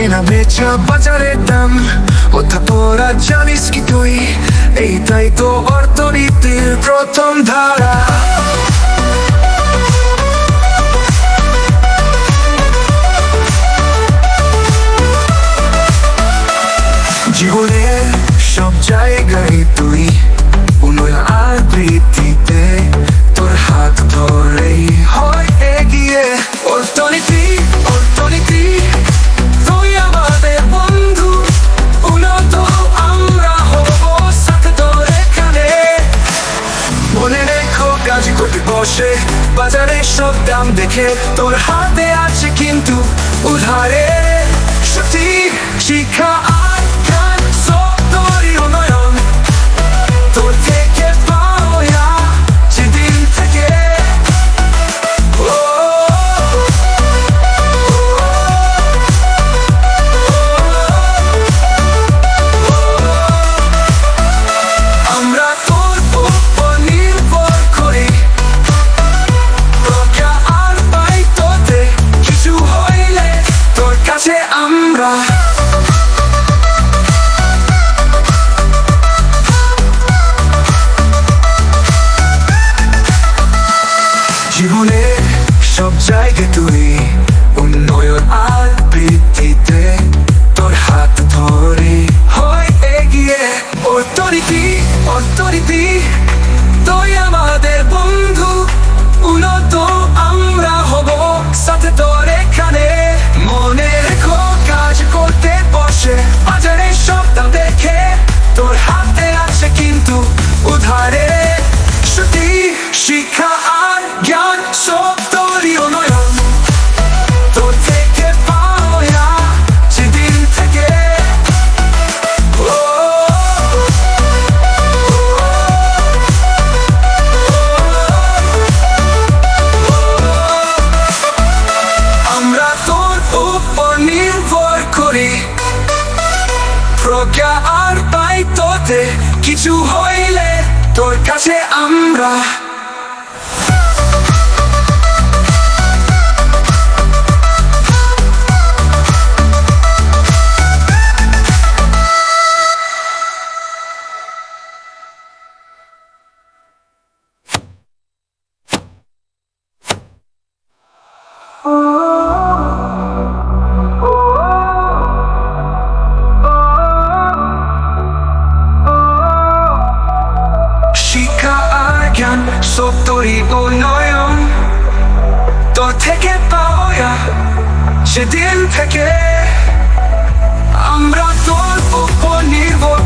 কেনা বেচা বাজারের দাম ওটা তোরা জানিস কি তুই? এইটাই তো অর্থনীতির প্রথম ধারা। জীবনের সব জায়গায় তুই উন্নয়ন আর বৃদ্ধিতে তোর হাত ধরেই হয় এগিয়ে। অর্থনীতি অর্থনীতি তুই আমাদের বন্ধু, উন্নত আমরা হব সাথে তোর এখানে। মনে রেখো কাজ করতে বসে বাজারে সব দাম দেখে তোর হাতে আছে কিন্তু উধারে সত্যি শিক্ষা আর জ্ঞান সব তোরই উন্নয়ন তোর থেকে পাওয়া সেদিন থেকে। আমরা তোর উপর নির্ভর করি, প্রজ্ঞা আর পাই তোতে কিছু হইলে তোর কাছে আমরা। জীবনের সব জায়গায় তুই উন্নয়ন আর বৃদ্ধিতে তোর হাত ধরে হয় এগিয়ে। অর্থনীতি অর্থনীতি তুই আমাদের বন্ধু, উন্নত আমরা হব সাথে তোর এখানে। মনে রেখো কাজ করতে বসে বাজারে সব দাম দেখে তোর হাতে আছে কিন্তু উধারে সত্যি শিক্ষা আর জ্ঞান সব তোরই উন্নয়ন তোর থেকে পাওয়া সেদিন থেকে। আমরা তোর উপর নির্ভর করি, প্রজ্ঞা আর পাই তোতে কিছু হইলে তোর কাছে আমরা। শিক্ষা আর জ্ঞান সব তোরই উন্নয়ন তোর থেকে পাওয়া সেদিন থেকে। আমরা তোর উপর নির্ভর